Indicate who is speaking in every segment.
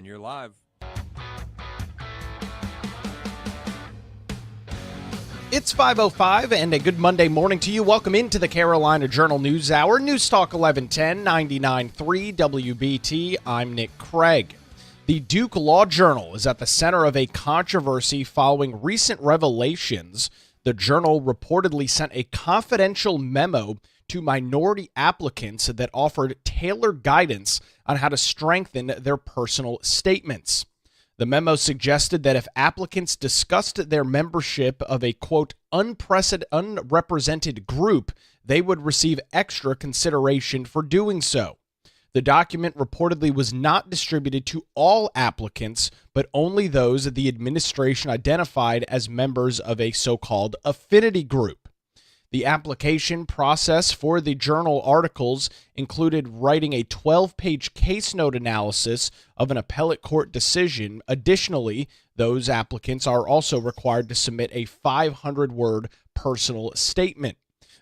Speaker 1: And you're live.
Speaker 2: It's 5:05 and a good Monday morning to you. Welcome into the Carolina Journal News Hour. News Talk 1110 99.3 WBT. I'm Nick Craig. The Duke Law Journal is at the center of a controversy following recent revelations. The Journal reportedly sent a confidential memo to minority applicants that offered tailored guidance on how to strengthen their personal statements. The memo suggested that if applicants discussed their membership of a, quote, unrepresented group, they would receive extra consideration for doing so. The document reportedly was not distributed to all applicants, but only those the administration identified as members of a so-called affinity group. The application process for the journal articles included writing a 12-page case note analysis of an appellate court decision. Additionally, those applicants are also required to submit a 500-word personal statement.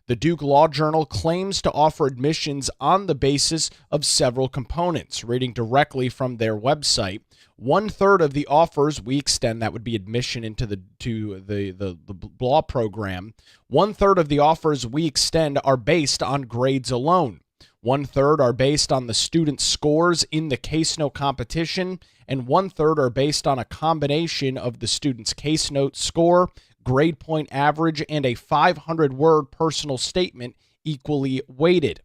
Speaker 2: The Duke Law Journal claims to offer admissions on the basis of several components. Reading directly from their website, 1/3 of the offers we extend, that would be admission into the law program. 1/3 of the offers we extend are based on grades alone. 1/3 are based on the student's scores in the case note competition, and 1/3 are based on a combination of the student's case note score, grade point average, and a 500-word personal statement equally weighted.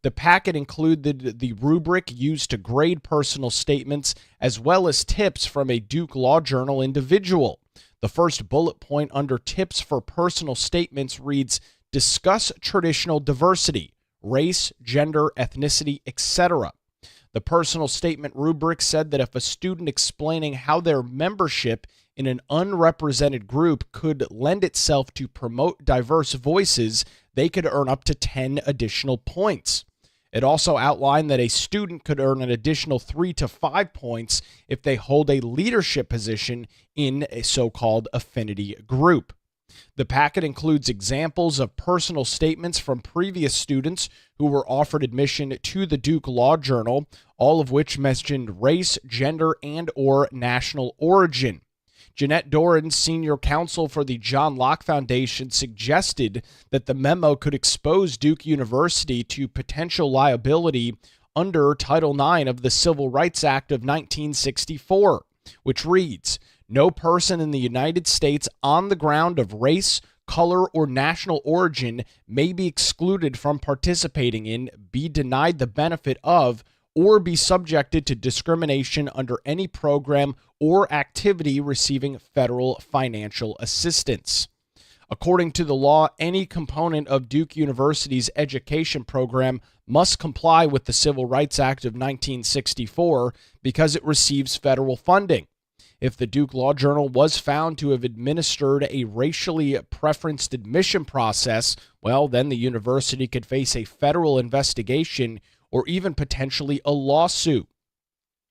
Speaker 2: The packet included the rubric used to grade personal statements, as well as tips from a Duke Law Journal individual. The first bullet point under tips for personal statements reads, discuss traditional diversity, race, gender, ethnicity, etc. The personal statement rubric said that if a student explaining how their membership in an unrepresented group could lend itself to promote diverse voices, they could earn up to 10 additional points. It also outlined that a student could earn an additional 3 to 5 points if they hold a leadership position in a so-called affinity group. The packet includes examples of personal statements from previous students who were offered admission to the Duke Law Journal, all of which mentioned race, gender, and/or national origin. Jeanette Doran, senior counsel for the John Locke Foundation, suggested that the memo could expose Duke University to potential liability under Title IX of the Civil Rights Act of 1964, which reads, no person in the United States on the ground of race, color, or national origin may be excluded from participating in, be denied the benefit of, or be subjected to discrimination under any program or activity receiving federal financial assistance. According to the law, any component of Duke University's education program must comply with the Civil Rights Act of 1964 because it receives federal funding. If the Duke Law Journal was found to have administered a racially preferenced admission process, well, then the university could face a federal investigation or even potentially a lawsuit.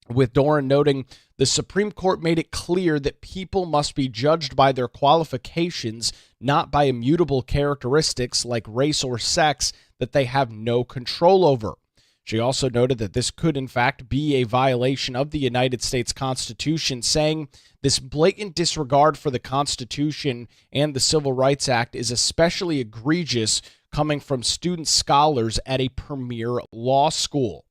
Speaker 2: With Doran noting, the Supreme Court made it clear that people must be judged by their qualifications, not by immutable characteristics like race or sex that they have no control over. She also noted that this could in fact be a violation of the United States Constitution, saying this blatant disregard for the Constitution and the Civil Rights Act is especially egregious coming from student scholars at a premier law school.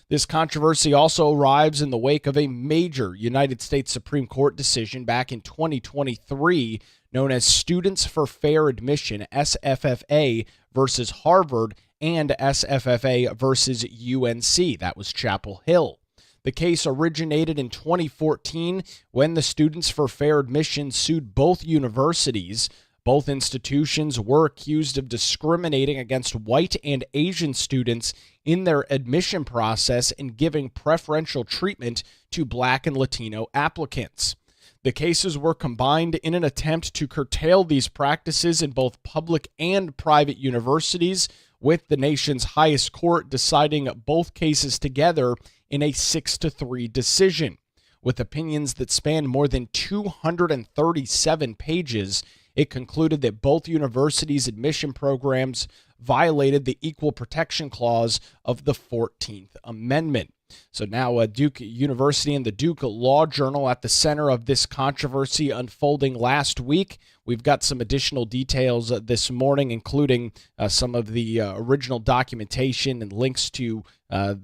Speaker 2: This controversy also arrives in the wake of a major United States Supreme Court decision back in 2023 known as Students for Fair Admission, SFFA versus Harvard, and SFFA versus UNC. That was Chapel Hill. The case originated in 2014 when the Students for Fair Admission sued both universities. Both institutions were accused of discriminating against white and Asian students in their admission process and giving preferential treatment to Black and Latino applicants. The cases were combined in an attempt to curtail these practices in both public and private universities, with the nation's highest court deciding both cases together in a 6-3 decision. With opinions that span more than 237 pages, it concluded that both universities' admission programs violated the Equal Protection Clause of the 14th Amendment. So now Duke University and the Duke Law Journal at the center of this controversy unfolding last week. We've got some additional details this morning, including some of the original documentation and links to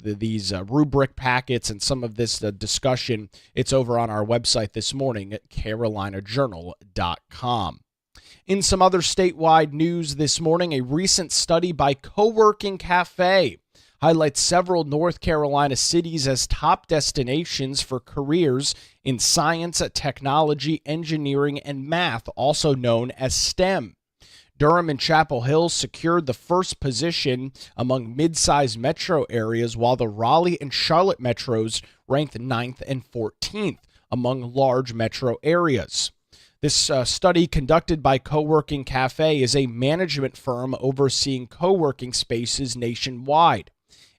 Speaker 2: these rubric packets and some of this discussion. It's over on our website this morning at carolinajournal.com. In some other statewide news this morning, a recent study by Co-working Cafe highlights several North Carolina cities as top destinations for careers in science, technology, engineering, and math, also known as STEM. Durham and Chapel Hill secured the first position among mid-sized metro areas, while the Raleigh and Charlotte metros ranked 9th and 14th among large metro areas. This study, conducted by Co-working Cafe, is a management firm overseeing co-working spaces nationwide.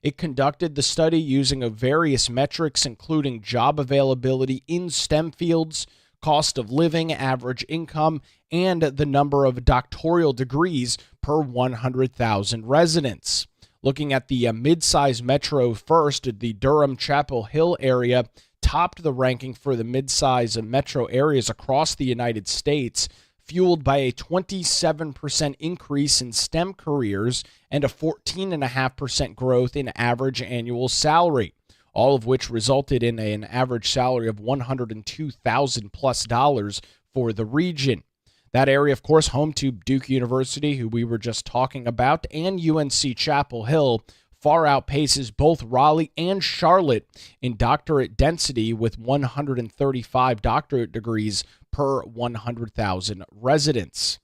Speaker 2: It conducted the study using various metrics, including job availability in STEM fields, cost of living, average income, and the number of doctoral degrees per 100,000 residents. Looking at the mid-sized metro first, the Durham-Chapel Hill area topped the ranking for the mid-sized metro areas across the United States, fueled by a 27% increase in STEM careers and a 14.5% growth in average annual salary, all of which resulted in an average salary of $102,000+ for the region. That area, of course, home to Duke University, who we were just talking about, and UNC Chapel Hill, far outpaces both Raleigh and Charlotte in doctorate density, with 135 doctorate degrees per 100,000 residents.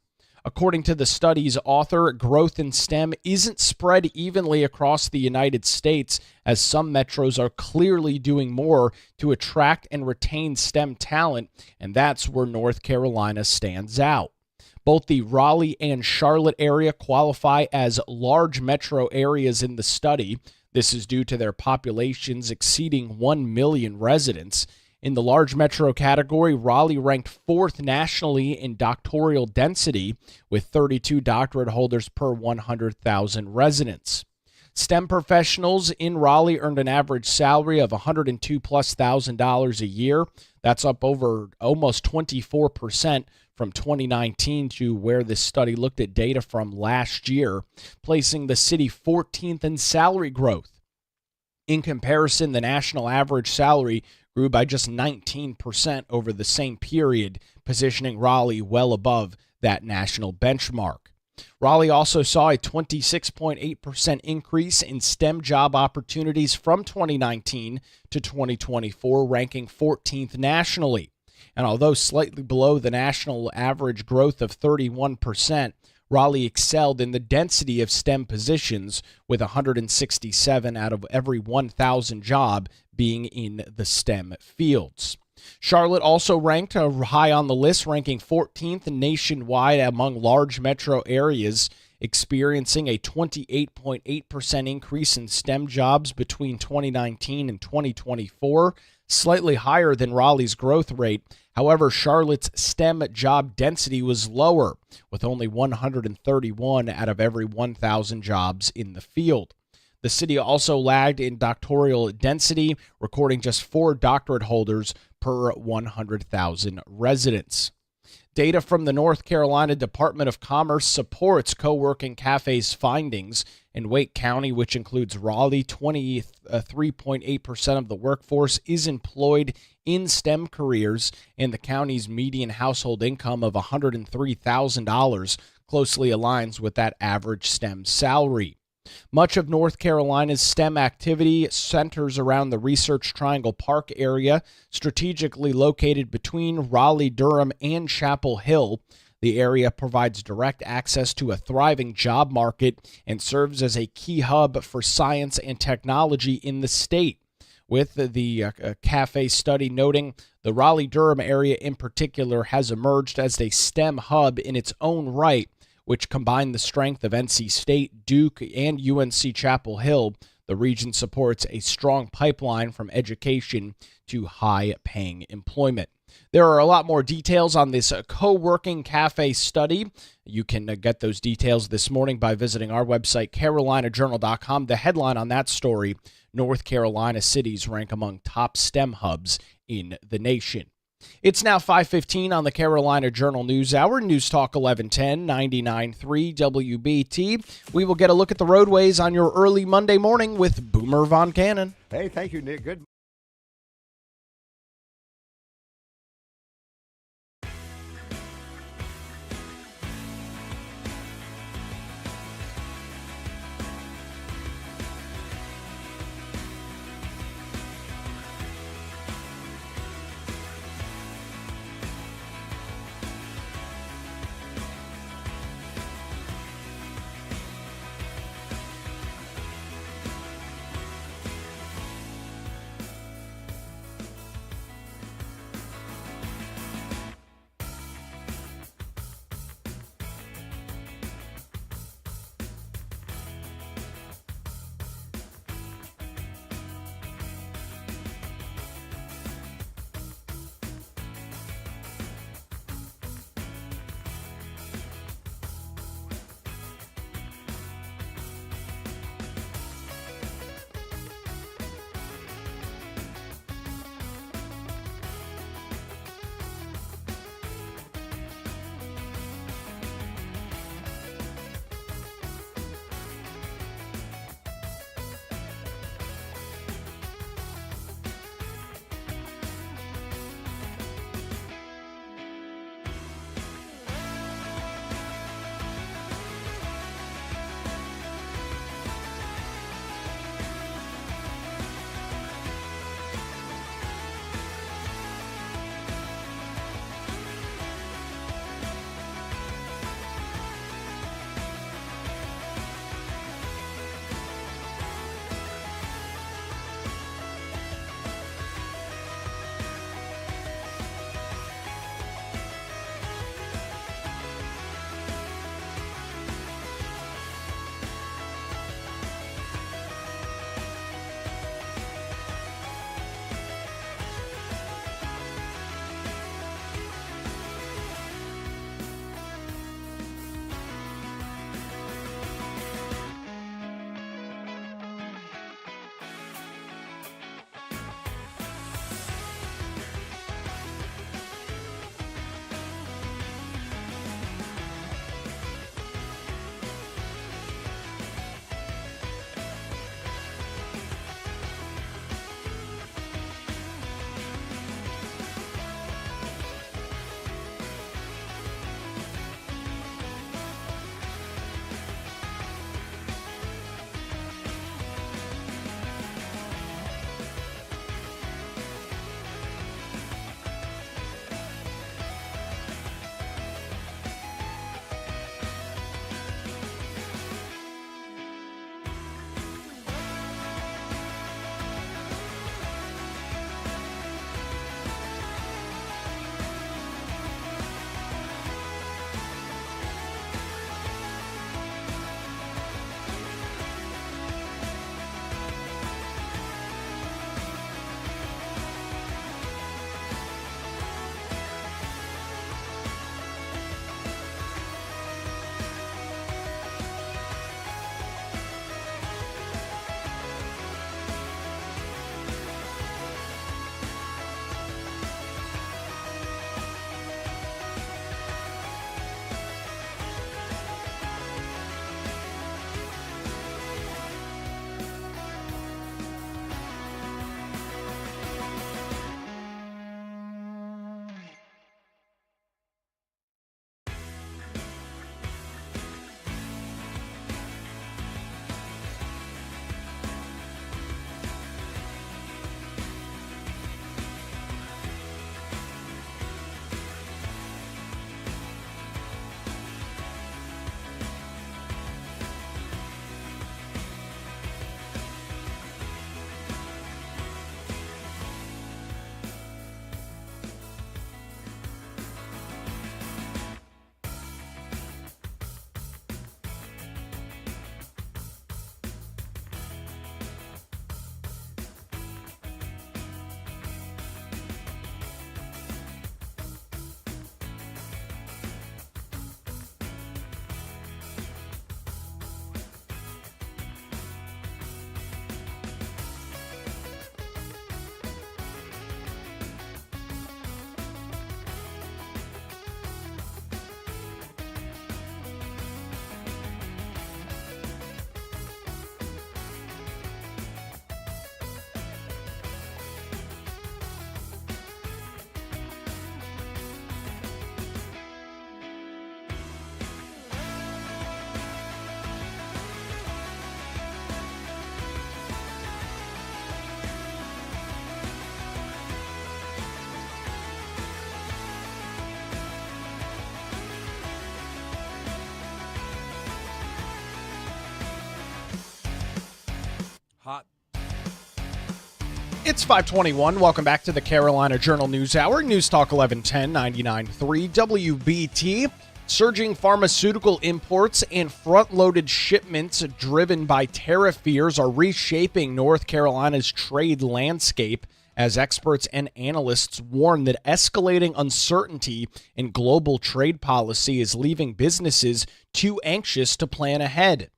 Speaker 2: According to the study's author, growth in STEM isn't spread evenly across the United States, as some metros are clearly doing more to attract and retain STEM talent, and that's where North Carolina stands out. Both the Raleigh and Charlotte area qualify as large metro areas in the study. This is due to their populations exceeding 1 million residents. In the large metro category, Raleigh ranked 4th nationally in doctoral density, with 32 doctorate holders per 100,000 residents. STEM professionals in Raleigh earned an average salary of $102,000+ a year. That's up over almost 24% from 2019 to where this study looked at data from last year, placing the city 14th in salary growth. In comparison, the national average salary grew by just 19% over the same period, positioning Raleigh well above that national benchmark. Raleigh also saw a 26.8% increase in STEM job opportunities from 2019 to 2024, ranking 14th nationally. And although slightly below the national average growth of 31%, Raleigh excelled in the density of STEM positions, with 167 out of every 1,000 job being in the STEM fields. Charlotte also ranked high on the list, ranking 14th nationwide among large metro areas, experiencing a 28.8% increase in STEM jobs between 2019 and 2024, slightly higher than Raleigh's growth rate. However, Charlotte's STEM job density was lower, with only 131 out of every 1,000 jobs in the field. The city also lagged in doctoral density, recording just 4 doctorate holders per 100,000 residents. Data from the North Carolina Department of Commerce supports Co-working Cafe's findings. In Wake County, which includes Raleigh, 23.8% of the workforce is employed in STEM careers, and the county's median household income of $103,000 closely aligns with that average STEM salary. Much of North Carolina's STEM activity centers around the Research Triangle Park area, strategically located between Raleigh, Durham, and Chapel Hill. The area provides direct access to a thriving job market and serves as a key hub for science and technology in the state. With the cafe study noting the Raleigh-Durham area in particular has emerged as a STEM hub in its own right, which combine the strength of NC State, Duke, and UNC Chapel Hill. The region supports a strong pipeline from education to high-paying employment. There are a lot more details on this co-working cafe study. You can get those details this morning by visiting our website, carolinajournal.com. The headline on that story, North Carolina cities rank among top STEM hubs in the nation. It's now 5:15 on the Carolina Journal News Hour. News Talk 1110, 99.3 WBT. We will get a look at the roadways on your early Monday morning with Boomer Von Cannon.
Speaker 1: Hey, thank you, Nick. Good.
Speaker 2: It's 521. Welcome back to the Carolina Journal News Hour. News Talk 1110 99.3 WBT. Surging pharmaceutical imports and front-loaded shipments driven by tariff fears are reshaping North Carolina's trade landscape as experts and analysts warn that escalating uncertainty in global trade policy is leaving businesses too anxious to plan ahead.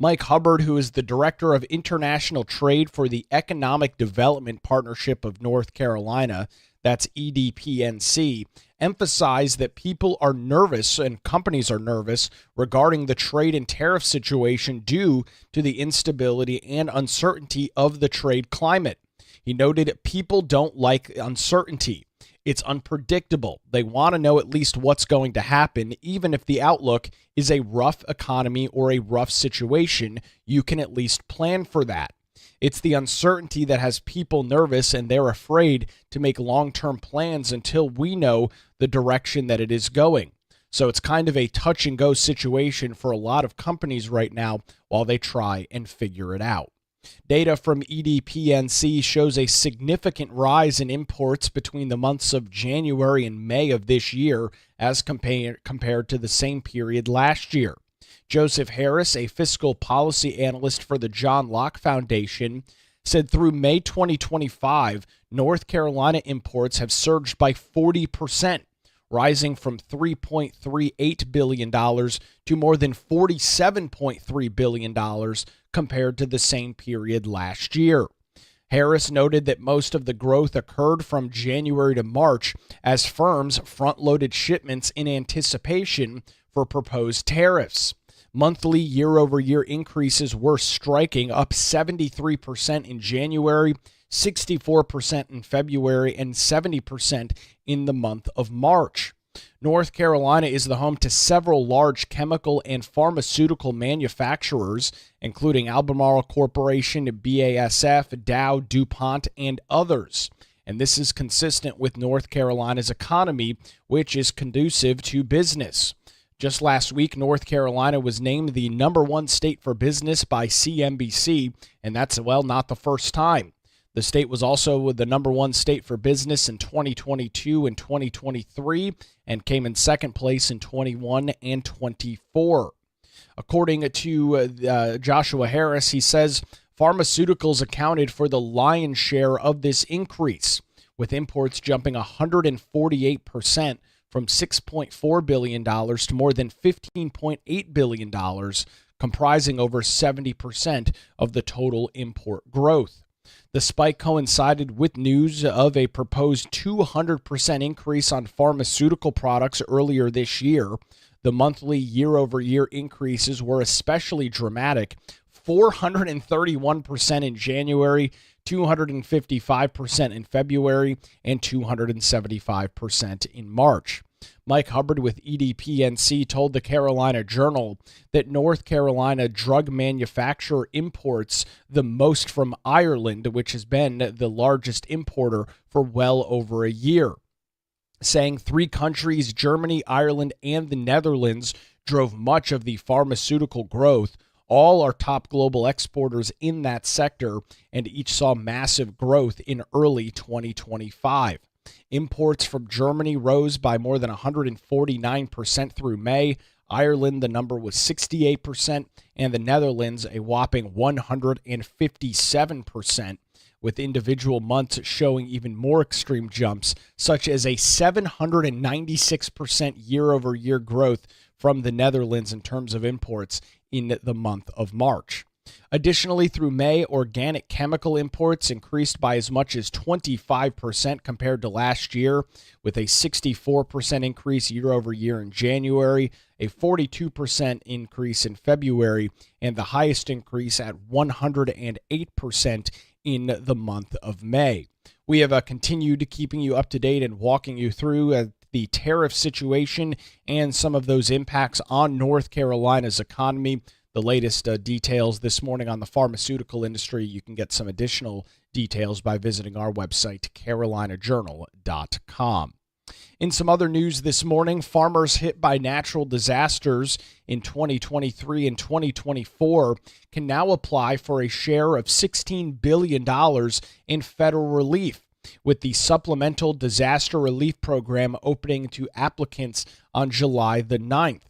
Speaker 2: Mike Hubbard, who is the Director of International Trade for the Economic Development Partnership of North Carolina, that's EDPNC, emphasized that people are nervous and companies are nervous regarding the trade and tariff situation due to the instability and uncertainty of the trade climate. He noted people don't like uncertainty. It's unpredictable. They want to know at least what's going to happen, even if the outlook is a rough economy or a rough situation. You can at least plan for that. It's the uncertainty that has people nervous, and they're afraid to make long-term plans until we know the direction that it is going. So it's kind of a touch-and-go situation for a lot of companies right now while they try and figure it out. Data from EDPNC shows a significant rise in imports between the months of January and May of this year as compared to the same period last year. Joseph Harris, a fiscal policy analyst for the John Locke Foundation, said through May 2025, North Carolina imports have surged by 40%, rising from $3.38 billion to more than $47.3 billion compared to the same period last year. Harris noted that most of the growth occurred from January to March as firms front-loaded shipments in anticipation for proposed tariffs. Monthly year-over-year increases were striking, up 73% in January, 64% in February, and 70% in the month of March. North Carolina is the home to several large chemical and pharmaceutical manufacturers, including Albemarle Corporation, BASF, Dow, DuPont, and others. And this is consistent with North Carolina's economy, which is conducive to business. Just last week, North Carolina was named the #1 state for business by CNBC, and that's, well, not the first time. The state was also the #1 state for business in 2022 and 2023 and came in second place in 21 and 24. According to Joshua Harris, he says pharmaceuticals accounted for the lion's share of this increase, with imports jumping 148% from $6.4 billion to more than $15.8 billion, comprising over 70% of the total import growth. The spike coincided with news of a proposed 200% increase on pharmaceutical products earlier this year. The monthly year-over-year increases were especially dramatic, 431% in January, 255% in February, and 275% in March. Mike Hubbard with EDPNC told the Carolina Journal that North Carolina drug manufacturer imports the most from Ireland, which has been the largest importer for well over a year, saying 3 countries, Germany, Ireland, and the Netherlands, drove much of the pharmaceutical growth. All are top global exporters in that sector, and each saw massive growth in early 2025. Imports from Germany rose by more than 149% through May. Ireland, the number was 68%, and the Netherlands, a whopping 157%, with individual months showing even more extreme jumps, such as a 796% year-over-year growth from the Netherlands in terms of imports in the month of March. Additionally, through May, organic chemical imports increased by as much as 25% compared to last year, with a 64% increase year-over-year in January, a 42% increase in February, and the highest increase at 108% in the month of May. We have continued keeping you up to date and walking you through the tariff situation and some of those impacts on North Carolina's economy. The latest details this morning on the pharmaceutical industry. You can get some additional details by visiting our website, carolinajournal.com. In some other news this morning, farmers hit by natural disasters in 2023 and 2024 can now apply for a share of $16 billion in federal relief, with the Supplemental Disaster Relief Program opening to applicants on July the 9th.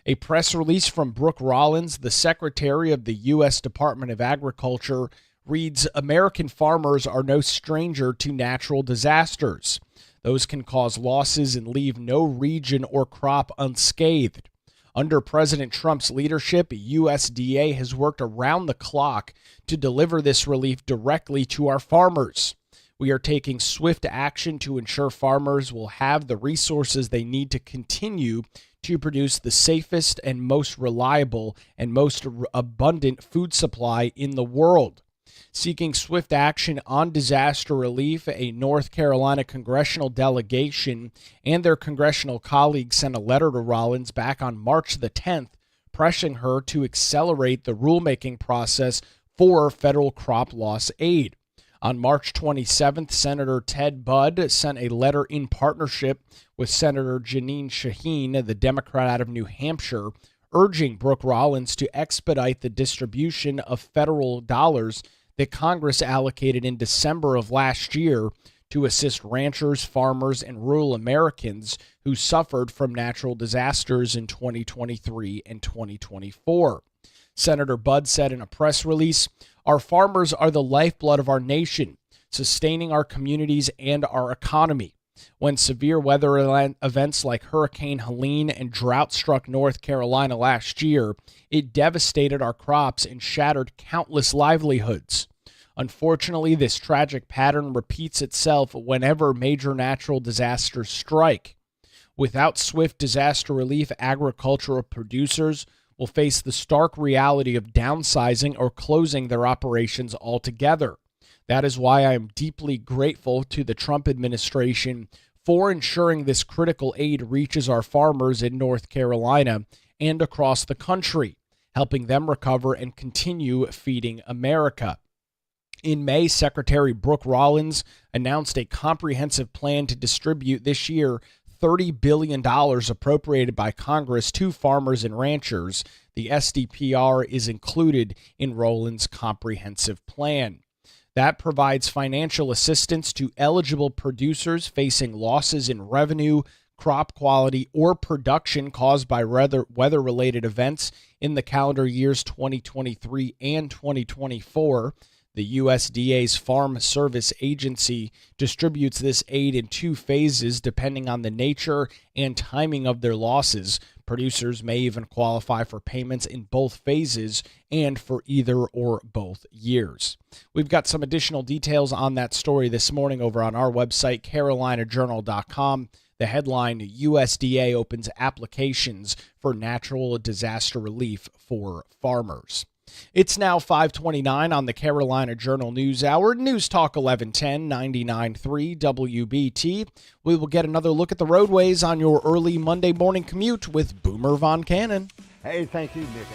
Speaker 2: A press release from Brooke Rollins, the Secretary of the U.S. Department of Agriculture, reads, "American farmers are no stranger to natural disasters. Those can cause losses and leave no region or crop unscathed. Under President Trump's leadership, USDA has worked around the clock to deliver this relief directly to our farmers. We are taking swift action to ensure farmers will have the resources they need to continue to produce the safest and most reliable and most abundant food supply in the world." Seeking swift action on disaster relief, a North Carolina congressional delegation and their congressional colleagues sent a letter to Rollins back on March the 10th, pressuring her to accelerate the rulemaking process for federal crop loss aid. On March 27th, Senator Ted Budd sent a letter in partnership with Senator Jeanine Shaheen, the Democrat out of New Hampshire, urging Brooke Rollins to expedite the distribution of federal dollars that Congress allocated in December of last year to assist ranchers, farmers, and rural Americans who suffered from natural disasters in 2023 and 2024. Senator Budd said in a press release, "Our farmers are the lifeblood of our nation, sustaining our communities and our economy. When severe weather events like Hurricane Helene and drought struck North Carolina last year, it devastated our crops and shattered countless livelihoods. Unfortunately, this tragic pattern repeats itself whenever major natural disasters strike. Without swift disaster relief, agricultural producers will face the stark reality of downsizing or closing their operations altogether. That is why I am deeply grateful to the Trump administration for ensuring this critical aid reaches our farmers in North Carolina and across the country, helping them recover and continue feeding America." In May, Secretary Brooke Rollins announced a comprehensive plan to distribute this year $30 billion appropriated by Congress to farmers and ranchers. The SDPR is included in Rollins' comprehensive plan. That provides financial assistance to eligible producers facing losses in revenue, crop quality, or production caused by weather-related events in the calendar years 2023 and 2024. The USDA's Farm Service Agency distributes this aid in two phases depending on the nature and timing of their losses. Producers may even qualify for payments in both phases and for either or both years. We've got some additional details on that story this morning over on our website, carolinajournal.com. The headline, USDA opens applications for natural disaster relief for farmers. It's now 5:29 on the Carolina Journal News Hour. News Talk 1110 99.3 WBT. We will get another look at the roadways on your early Monday morning commute with Boomer Von Cannon.
Speaker 1: Hey, thank you, Nick.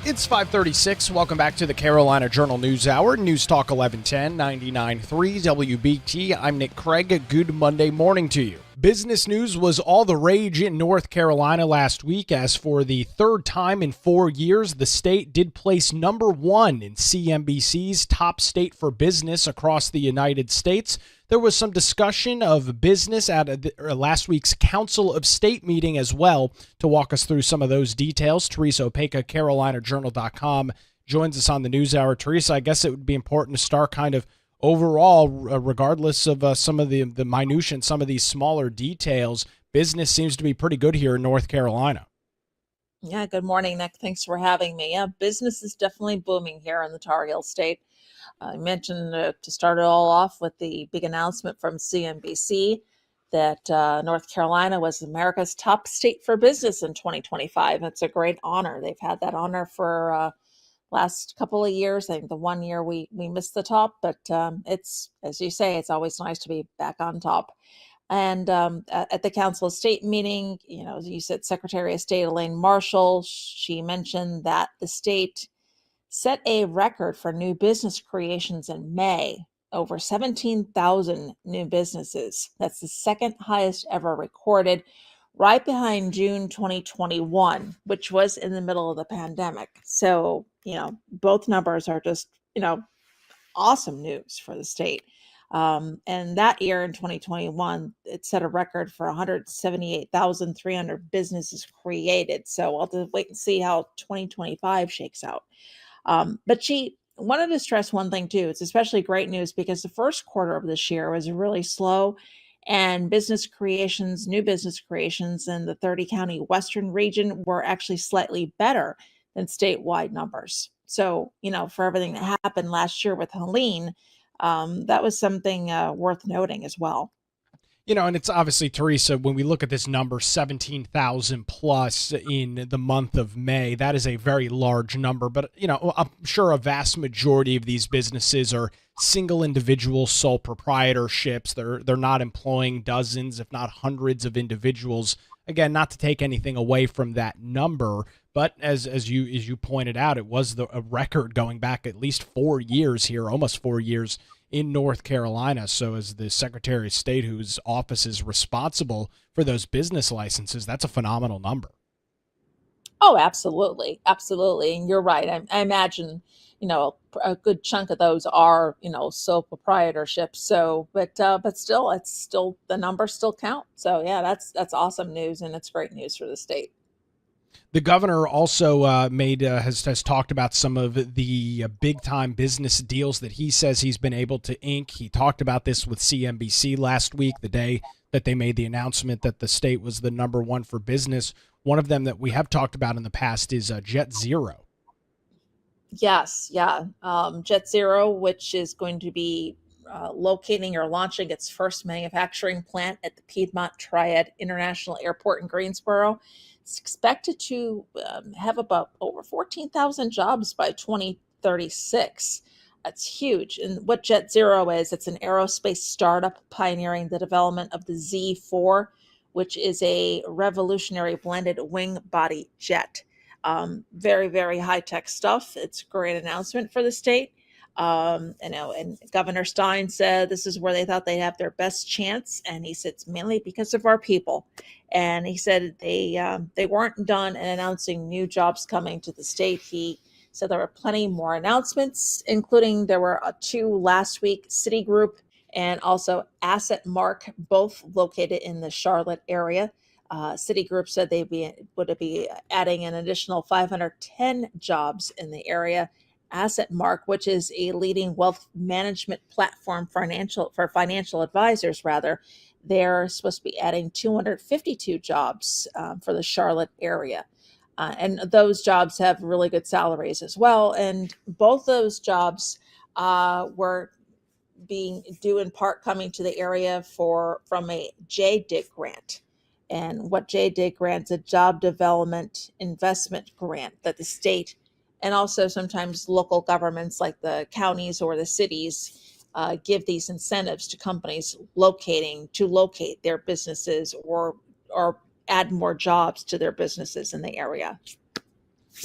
Speaker 2: It's 5:36. Welcome back to the Carolina Journal News Hour. News Talk 1110, 99.3 WBT. I'm Nick Craig. Good Monday morning to you. Business news was all the rage in North Carolina last week, as for the third time in 4 years, the state did place number one in CNBC's top state for business across the United States. There was some discussion of business at last week's Council of State meeting as well. To walk us through some of those details, Teresa Opeka, CarolinaJournal.com, joins us on the News Hour. Teresa, I guess it would be important to start kind of overall, regardless of some of the minutiae and some of these smaller details. Business seems to be pretty good here in North Carolina.
Speaker 1: Yeah, good morning, Nick. Thanks for having me. Yeah, business is definitely booming here in the Tar Heel State. I mentioned to start it all off with the big announcement from CNBC that North Carolina was America's top state for business in 2025. It's a great honor. They've had that honor for last couple of years. I think the 1 year we missed the top, but it's, as you say, it's always nice to be back on top. And at the Council of State meeting, you know, as you said, Secretary of State Elaine Marshall, she mentioned that the state set a record for new business creations in May, over 17,000 new businesses. That's the second highest ever recorded, right behind June 2021, which was in the middle of the pandemic. So, you know, both numbers are just, you know, awesome news for the state. And that year in 2021, it set a record for 178,300 businesses created. So I'll have to wait and see how 2025 shakes out. But she wanted to stress one thing too. It's especially great news because the first quarter of this year was really slow, and new business creations in the 30 county Western region were actually slightly better than statewide numbers. So, you know, for everything that happened last year with Helene, that was something worth noting as well.
Speaker 2: You know, and it's obviously, Teresa, when we look at this number, 17,000 plus in the month of May, that is a very large number. But, you know, I'm sure a vast majority of these businesses are single individual sole proprietorships. They're not employing dozens, if not hundreds of individuals. Again, not to take anything away from that number, but as you pointed out, it was a record going back at least 4 years here, almost 4 years in North Carolina. So as the Secretary of State, whose office is responsible for those business licenses, that's a phenomenal number.
Speaker 1: Oh, absolutely. Absolutely. And you're right. I imagine, you know, a good chunk of those are, you know, sole proprietorships. So, but still, the numbers still count. So yeah, that's awesome news. And it's great news for the state.
Speaker 2: The governor also has talked about some of the big time business deals that he says he's been able to ink. He talked about this with CNBC last week, the day that they made the announcement that the state was the number one for business. One of them that we have talked about in the past is Jet Zero.
Speaker 1: Yes, yeah. Jet Zero, which is going to be locating or launching its first manufacturing plant at the Piedmont Triad International Airport in Greensboro. It's expected to have about over 14,000 jobs by 2036. That's huge. And what Jet Zero is, it's an aerospace startup pioneering the development of the Z4, which is a revolutionary blended wing body jet. Very, very high tech stuff. It's a great announcement for the state. And Governor Stein said this is where they thought they'd have their best chance, and he said it's mainly because of our people. And he said they weren't done in announcing new jobs coming to the state. He said there were plenty more announcements, including there were two last week. Citigroup and also Asset Mark, both located in the Charlotte area. Citigroup said would be adding an additional 510 jobs in the area. Asset Mark, which is a leading wealth management platform for financial advisors, rather, they're supposed to be adding 252 jobs for the Charlotte area. And those jobs have really good salaries as well. And both those jobs were being due in part coming to the area from a JDIG grant. And what JDIG grants, a job development investment grant that the state and also sometimes local governments like the counties or the cities give these incentives to companies to locate their businesses or add more jobs to their businesses in the area.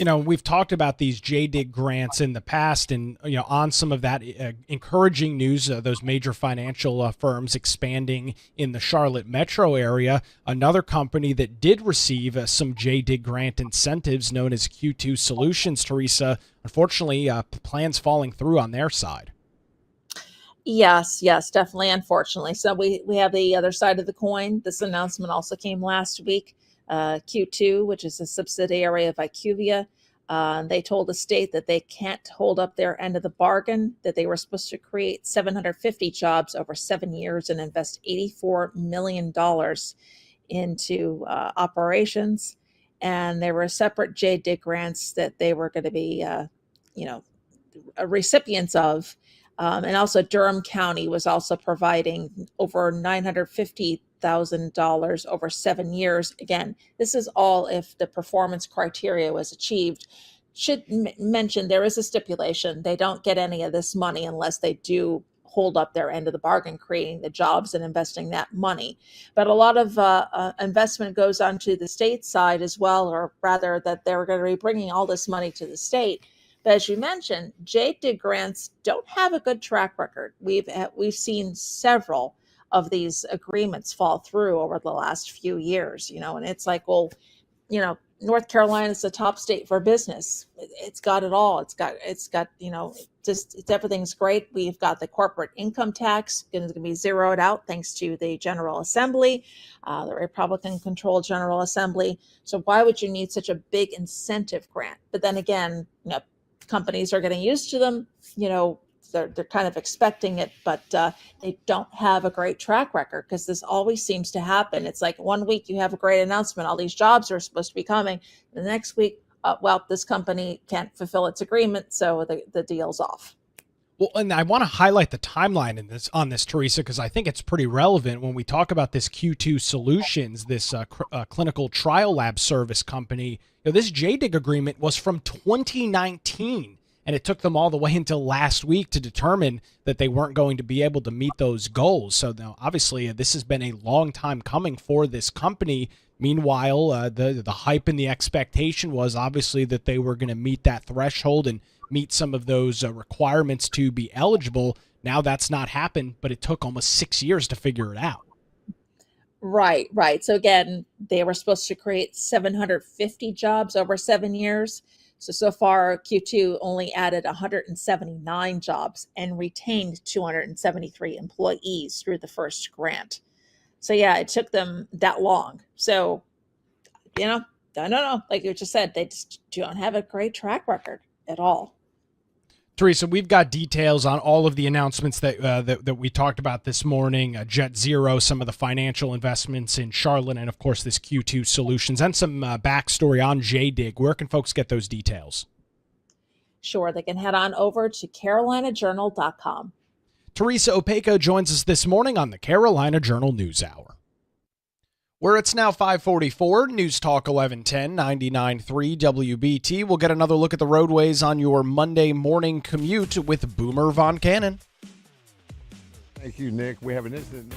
Speaker 2: We've talked about these JDIG grants in the past, and on some of that encouraging news, those major financial firms expanding in the Charlotte metro area. Another company that did receive some JDIG grant incentives, known as Q2 Solutions, Teresa, unfortunately, plans falling through on their side.
Speaker 1: Yes, definitely, unfortunately. So we have the other side of the coin. This announcement also came last week. Q2, which is a subsidiary of IQVIA, they told the state that they can't hold up their end of the bargain, that they were supposed to create 750 jobs over 7 years and invest $84 million into operations. And there were separate JDIG grants that they were going to be, you know, recipients of. And also Durham County was also providing over $950,000 over 7 years. Again, this is all if the performance criteria was achieved. Should mention there is a stipulation. They don't get any of this money unless they do hold up their end of the bargain, creating the jobs and investing that money. But a lot of investment goes on to the state side as well, or rather that they're going to be bringing all this money to the state. But as you mentioned, JDIG grants don't have a good track record. We've seen several of these agreements fall through over the last few years, and it's like, well, North Carolina is the top state for business. It's got it all. It's got, everything's great. We've got the corporate income tax going to be zeroed out thanks to the General Assembly, the Republican controlled General Assembly. So why would you need such a big incentive grant? But then again, companies are getting used to them. They're kind of expecting it, but they don't have a great track record, because this always seems to happen. It's like one week you have a great announcement, all these jobs are supposed to be coming. The next week, this company can't fulfill its agreement, so the deal's off.
Speaker 2: Well, and I want to highlight the timeline on this, Teresa, because I think it's pretty relevant when we talk about this Q2 Solutions, this clinical trial lab service company. This JDIG agreement was from 2019. And it took them all the way until last week to determine that they weren't going to be able to meet those goals. So now, obviously, this has been a long time coming for this company. Meanwhile, the hype and the expectation was obviously that they were going to meet that threshold and meet some of those requirements to be eligible. Now that's not happened, but it took almost 6 years to figure it out.
Speaker 1: Right. So again, they were supposed to create 750 jobs over 7 years. So far, Q2 only added 179 jobs and retained 273 employees through the first grant. So yeah, it took them that long. So, I don't know. Like you just said, they just don't have a great track record at all.
Speaker 2: Teresa, we've got details on all of the announcements that we talked about this morning. Jet Zero, some of the financial investments in Charlotte, and of course this Q2 Solutions, and some backstory on JDIG. Where can folks get those details?
Speaker 1: Sure, they can head on over to carolinajournal.com.
Speaker 2: Teresa Opeko joins us this morning on the Carolina Journal News Hour, where it's now 5:44, News Talk 1110, 99.3 WBT. We'll get another look at the roadways on your Monday morning commute with Boomer Von Cannon.
Speaker 3: Thank you, Nick. We have an incident.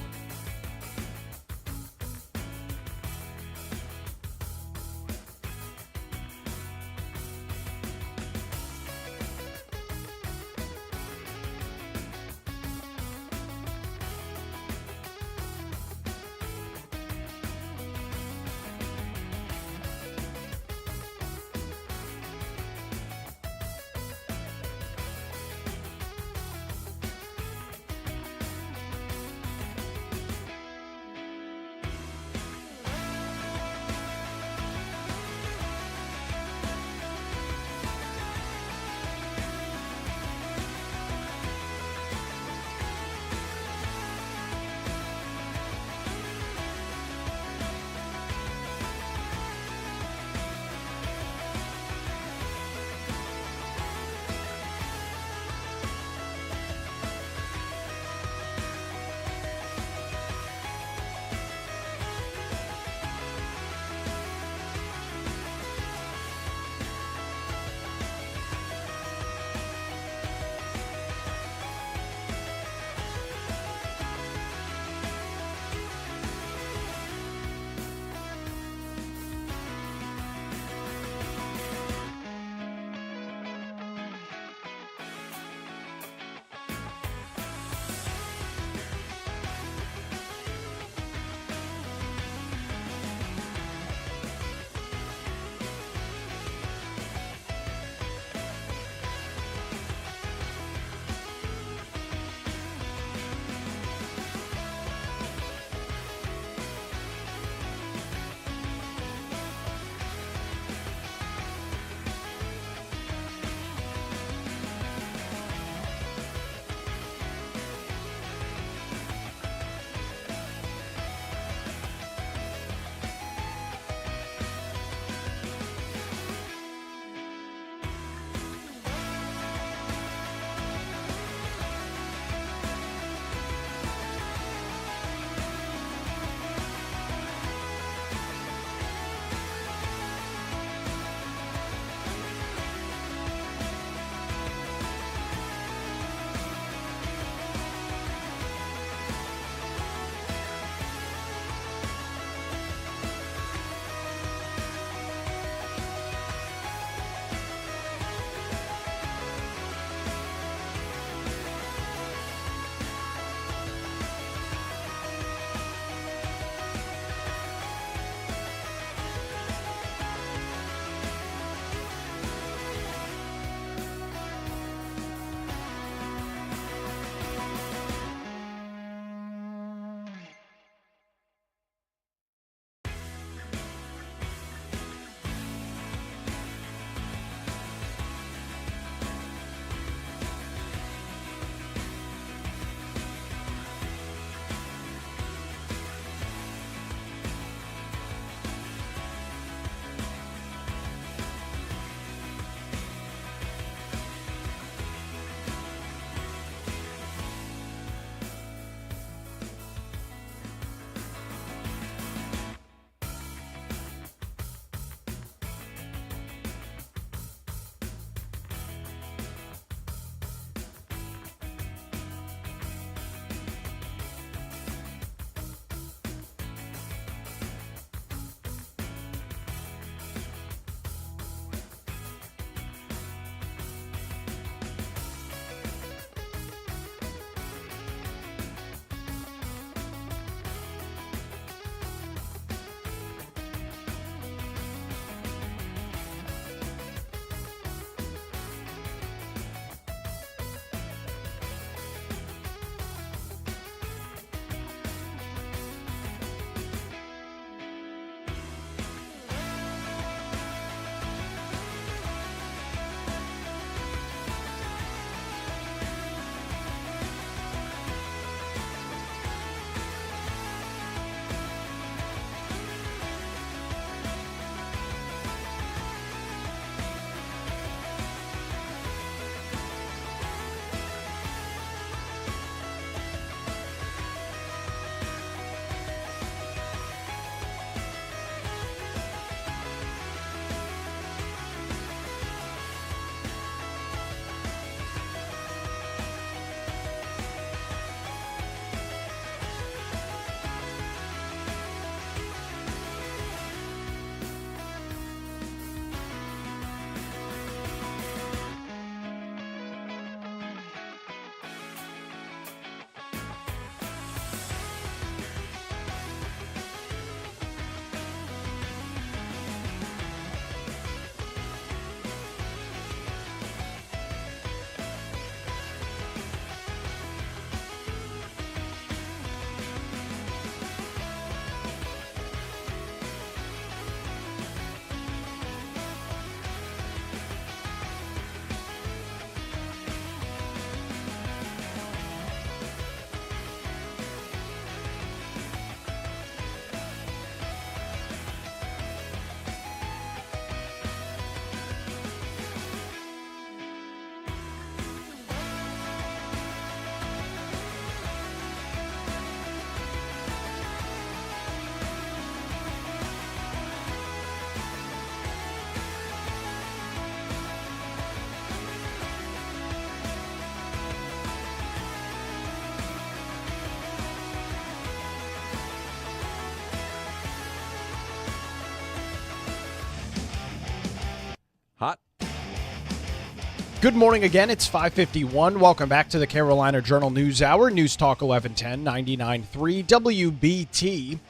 Speaker 2: Good morning again. It's 5:51. Welcome back to the Carolina Journal News Hour. News Talk 1110 99.3 WBT.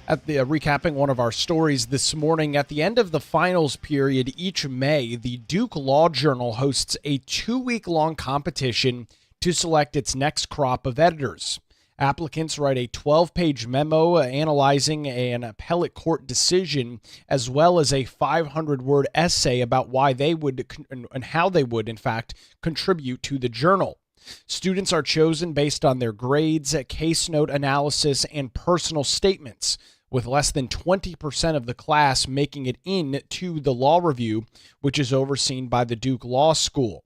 Speaker 2: At the recapping one of our stories this morning, at the end of the finals period each May, the Duke Law Journal hosts a 2-week-long competition to select its next crop of editors. Applicants write a 12-page memo analyzing an appellate court decision, as well as a 500-word essay about why they would and how they would, in fact, contribute to the journal. Students are chosen based on their grades, case note analysis, and personal statements, with less than 20% of the class making it into the law review, which is overseen by the Duke Law School.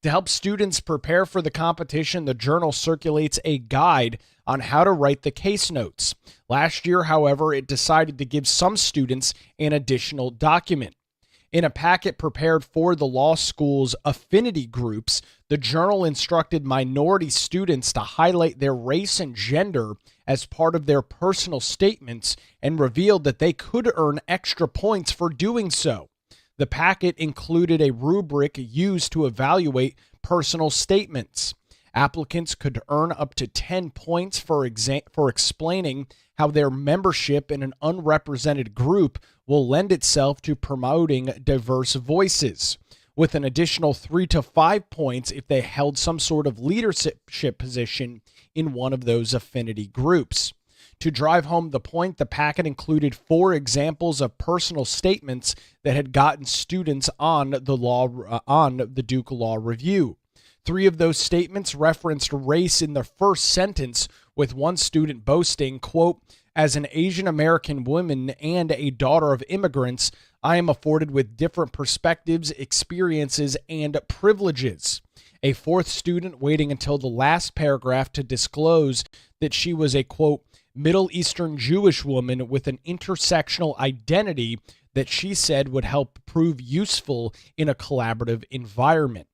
Speaker 2: To help students prepare for the competition, the journal circulates a guide on how to write the case notes. Last year, however, it decided to give some students an additional document. In a packet prepared for the law school's affinity groups, the journal instructed minority students to highlight their race and gender as part of their personal statements and revealed that they could earn extra points for doing so. The packet included a rubric used to evaluate personal statements. Applicants could earn up to 10 points for explaining how their membership in an unrepresented group will lend itself to promoting diverse voices, with an additional 3 to 5 points if they held some sort of leadership position in one of those affinity groups. To drive home the point, the packet included 4 examples of personal statements that had gotten students on the Duke Law Review. 3 of those statements referenced race in the first sentence, with one student boasting, quote, "As an Asian American woman and a daughter of immigrants, I am afforded with different perspectives, experiences, and privileges." A 4th student waiting until the last paragraph to disclose that she was a, quote, Middle Eastern Jewish woman with an intersectional identity that she said would help prove useful in a collaborative environment.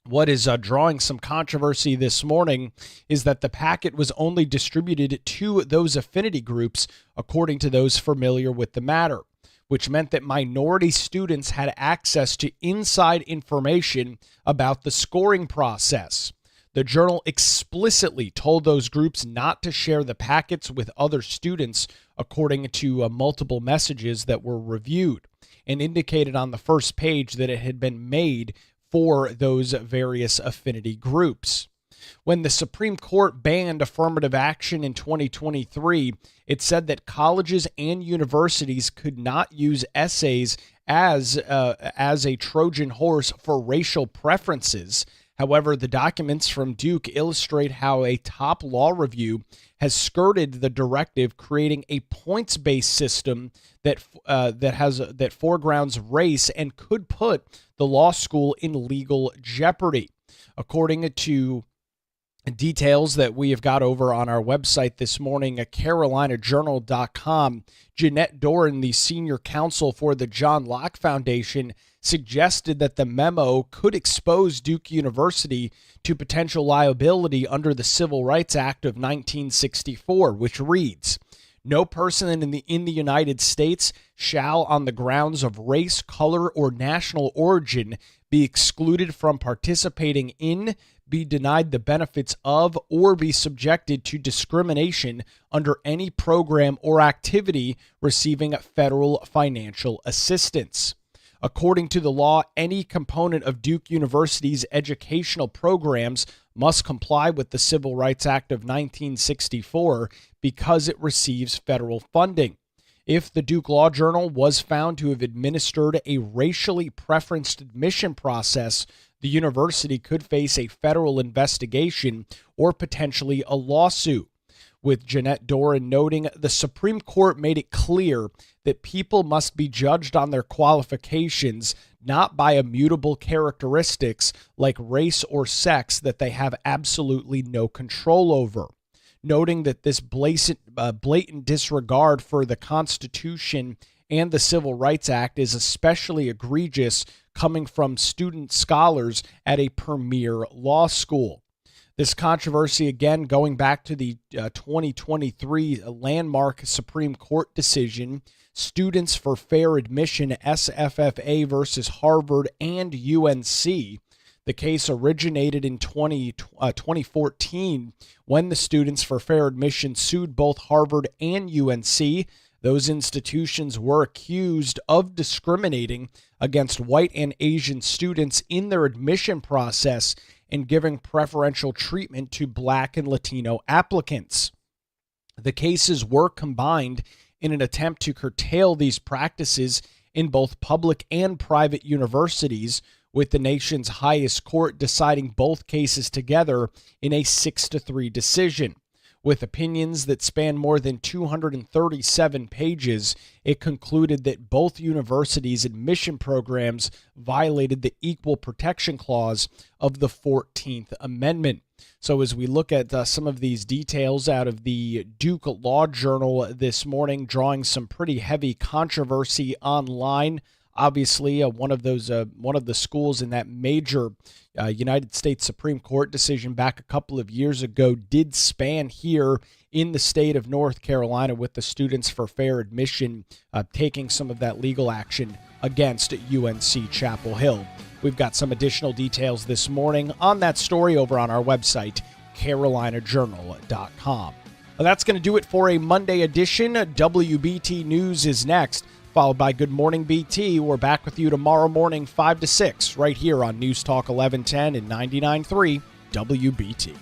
Speaker 2: What is drawing some controversy this morning is that the packet was only distributed to those affinity groups, according to those familiar with the matter, which meant that minority students had access to inside information about the scoring process. The journal explicitly told those groups not to share the packets with other students, according to multiple messages that were reviewed, and indicated on the first page that it had been made for those various affinity groups. When the Supreme Court banned affirmative action in 2023, it said that colleges and universities could not use essays as a Trojan horse for racial preferences. However, the documents from Duke illustrate how a top law review has skirted the directive, creating a points-based system that foregrounds race and could put the law school in legal jeopardy. According to details that we have got over on our website this morning at carolinajournal.com, Jeanette Doran, the senior counsel for the John Locke Foundation, suggested that the memo could expose Duke University to potential liability under the Civil Rights Act of 1964, which reads, "No person in the United States shall, on the grounds of race, color, or national origin, be excluded from participating in, be denied the benefits of, or be subjected to discrimination under any program or activity receiving federal financial assistance." According to the law, any component of Duke University's educational programs must comply with the Civil Rights Act of 1964 because it receives federal funding. If the Duke Law Journal was found to have administered a racially preferenced admission process, the university could face a federal investigation or potentially a lawsuit. With Jeanette Doran noting, the Supreme Court made it clear that people must be judged on their qualifications, not by immutable characteristics like race or sex that they have absolutely no control over. Noting that this blatant disregard for the Constitution and the Civil Rights Act is especially egregious coming from student scholars at a premier law school. This controversy, again, going back to the 2023 landmark Supreme Court decision, Students for Fair Admission, SFFA versus Harvard and UNC. The case originated in 2014 when the Students for Fair Admission sued both Harvard and UNC. Those institutions were accused of discriminating against white and Asian students in their admission process and giving preferential treatment to Black and Latino applicants. The cases were combined in an attempt to curtail these practices in both public and private universities, with the nation's highest court deciding both cases together in a 6-3 decision. With opinions that span more than 237 pages, it concluded that both universities' admission programs violated the Equal Protection Clause of the 14th Amendment. So as we look at some of these details out of the Duke Law Journal this morning, drawing some pretty heavy controversy online. Obviously, one of the schools in that major United States Supreme Court decision back a couple of years ago did span here in the state of North Carolina, with the Students for Fair Admission taking some of that legal action against UNC Chapel Hill. We've got some additional details this morning on that story over on our website, carolinajournal.com. Well, that's going to do it for a Monday edition. WBT News is next, followed by Good Morning BT. We're back with you tomorrow morning, 5 to 6, right here on News Talk 1110 and 99.3 WBT.